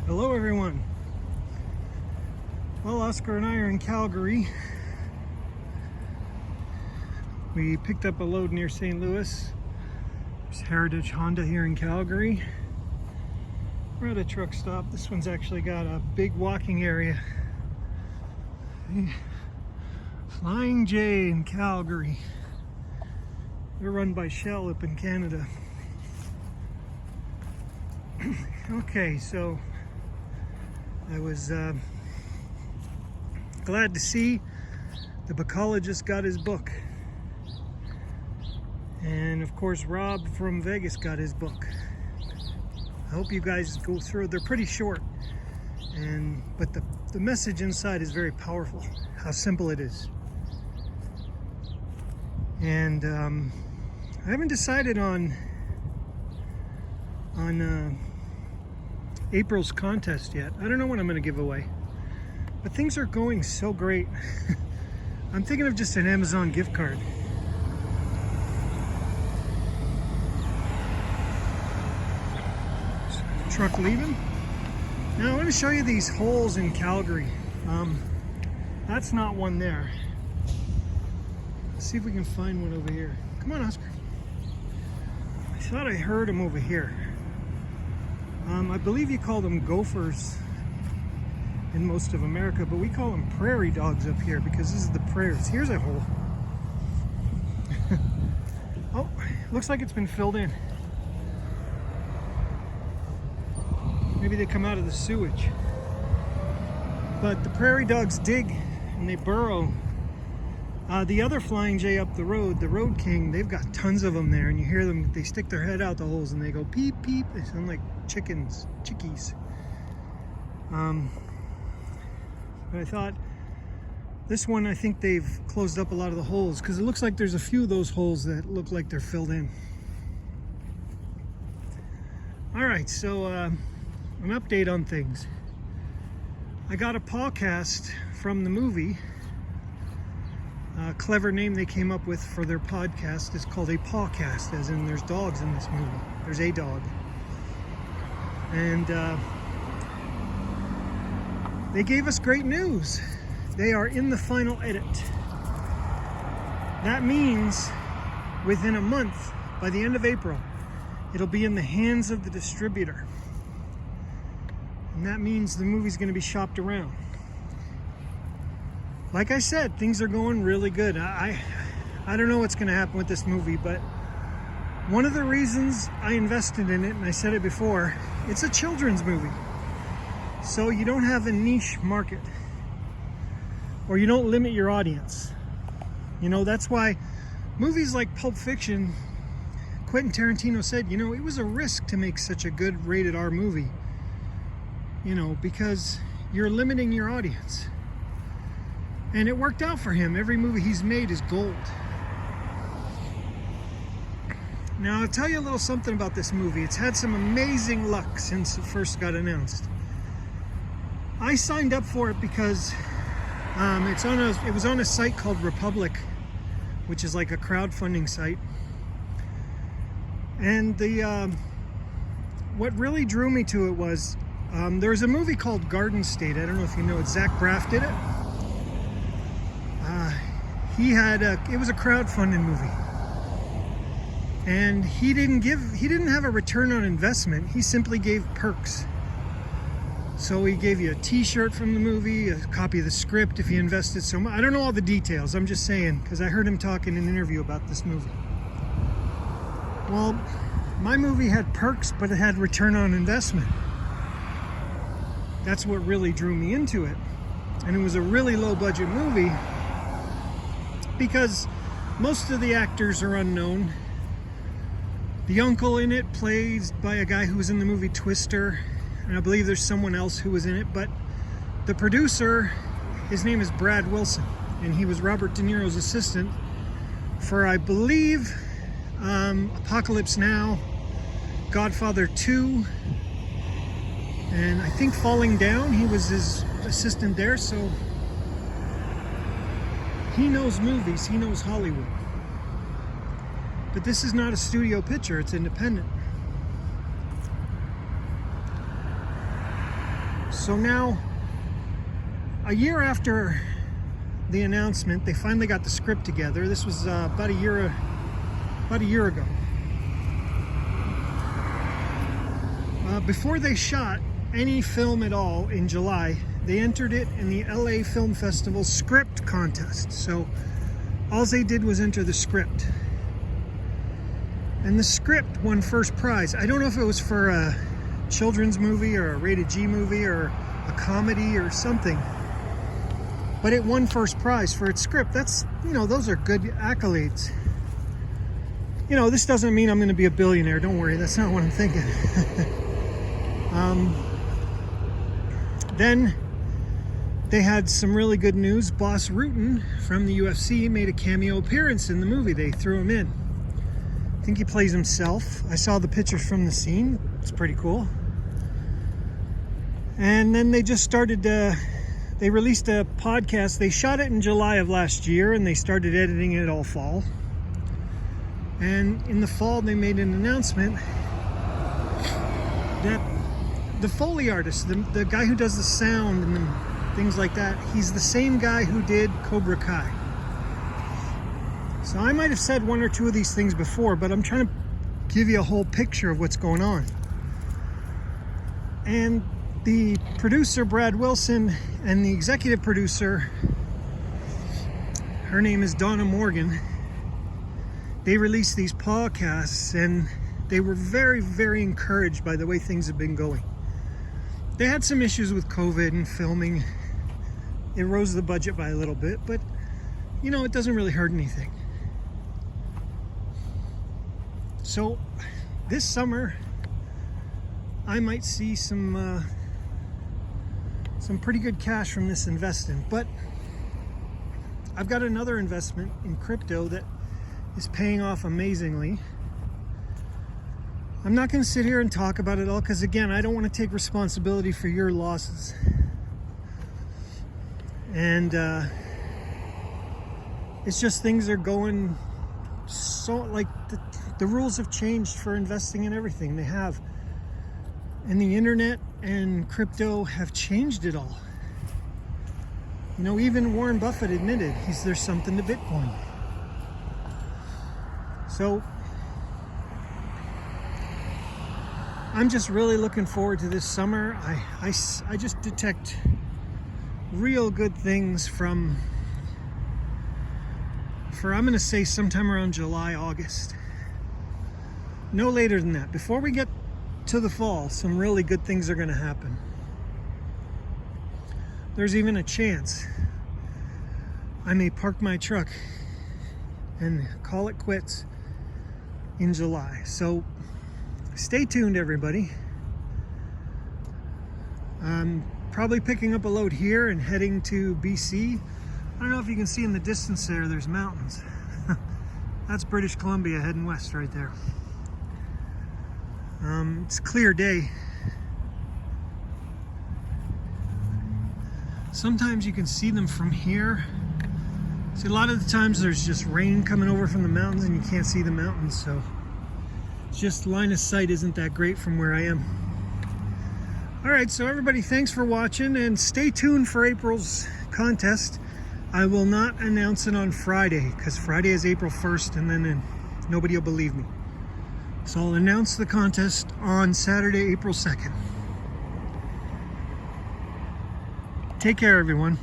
Hello everyone. Well, Oscar and I are in Calgary. We picked up a load near St. Louis. There's Heritage Honda here in Calgary. We're at a truck stop. This one's actually got a big walking area. Flying J in Calgary. They're run by Shell up in Canada. Okay, so I was glad to see the Bacologist got his book. And of course, Rob from Vegas got his book. I hope you guys go through it. They're pretty short, but the message inside is very powerful, how simple it is. And I haven't decided on April's contest yet. I don't know what I'm going to give away, but things are going so great. I'm thinking of just an Amazon gift card. Truck leaving. Now I want to show you these holes in Calgary. That's not one there. Let's see if we can find one over here. Come on, Oscar. I thought I heard him over here. I believe you call them gophers in most of America, but we call them prairie dogs up here because this is the prairies. Here's a hole. Oh, looks like it's been filled in. Maybe they come out of the sewage. But the prairie dogs dig and they burrow. The other Flying J up the Road King, they've got tons of them there, and you hear them, they stick their head out the holes and they go peep, peep. They sound like chickies. But I thought, this one, I think they've closed up a lot of the holes because it looks like there's a few of those holes that look like they're filled in. All right, so an update on things. I got a podcast from the movie. A clever name they came up with for their podcast is called a pawcast, as in there's dogs in this movie. There's a dog. And they gave us great news. They are in the final edit. That means within a month, by the end of April, it'll be in the hands of the distributor. And that means the movie's going to be shopped around. Like I said, things are going really good. I don't know what's going to happen with this movie, but one of the reasons I invested in it, and I said it before, it's a children's movie. So you don't have a niche market, or you don't limit your audience. You know, that's why movies like Pulp Fiction, Quentin Tarantino said, you know, it was a risk to make such a good rated R movie. You know, because you're limiting your audience. And it worked out for him. Every movie he's made is gold. Now, I'll tell you a little something about this movie. It's had some amazing luck since it first got announced. I signed up for it because it was on a site called Republic, which is like a crowdfunding site. And what really drew me to it was there's a movie called Garden State. I don't know if you know it. Zach Braff did it. It was a crowdfunding movie, and he didn't have a return on investment. He simply gave perks. So he gave you a t-shirt from the movie, a copy of the script if you invested so much. I don't know all the details. I'm just saying, because I heard him talk in an interview about this movie. Well, my movie had perks, but it had return on investment. That's what really drew me into it. And it was a really low budget movie because most of the actors are unknown. The uncle in it plays by a guy who was in the movie Twister, and I believe there's someone else who was in it, but the producer, his name is Brad Wilson, and he was Robert De Niro's assistant for, I believe, Apocalypse Now, Godfather 2, and I think Falling Down, he was his assistant there. So he knows movies, he knows Hollywood. But this is not a studio picture, it's independent. So now, a year after the announcement, they finally got the script together. This was about a year ago. Before they shot any film at all in July, they entered it in the LA Film Festival script contest. So all they did was enter the script. And the script won first prize. I don't know if it was for a children's movie or a rated G movie or a comedy or something, but it won first prize for its script. That's, those are good accolades. This doesn't mean I'm going to be a billionaire. Don't worry, that's not what I'm thinking. Then they had some really good news. Boss Rutan from the UFC made a cameo appearance in the movie. They threw him in. I think he plays himself. I saw the pictures from the scene. It's pretty cool. And then they just started, they released a podcast. They shot it in July of last year and they started editing it all fall. And in the fall, they made an announcement that the Foley artist, the guy who does the sound and things like that, he's the same guy who did Cobra Kai. So I might have said one or two of these things before, but I'm trying to give you a whole picture of what's going on. And the producer, Brad Wilson, and the executive producer, her name is Donna Morgan, they released these podcasts and they were very, very encouraged by the way things have been going. They had some issues with COVID and filming. It rose the budget by a little bit, but it doesn't really hurt anything. So this summer, I might see some pretty good cash from this investing, but I've got another investment in crypto that is paying off amazingly. I'm not going to sit here and talk about it all because, again, I don't want to take responsibility for your losses. And it's just things are going so, like, the rules have changed for investing in everything. They have. And the internet and crypto have changed it all. Even Warren Buffett admitted there's something to Bitcoin. So I'm just really looking forward to this summer. I just detect real good things for I'm going to say sometime around July, August. No later than that. Before we get to the fall, some really good things are going to happen. There's even a chance I may park my truck and call it quits in July. So stay tuned, everybody. I'm probably picking up a load here and heading to BC. I don't know if you can see in the distance there's mountains. That's British Columbia heading west right there. It's a clear day. Sometimes you can see them from here. See, a lot of the times there's just rain coming over from the mountains and you can't see the mountains, so it's just line of sight isn't that great from where I am. All right, so everybody, thanks for watching and stay tuned for April's contest. I will not announce it on Friday because Friday is April 1st and then nobody will believe me. So I'll announce the contest on Saturday, April 2nd. Take care, everyone.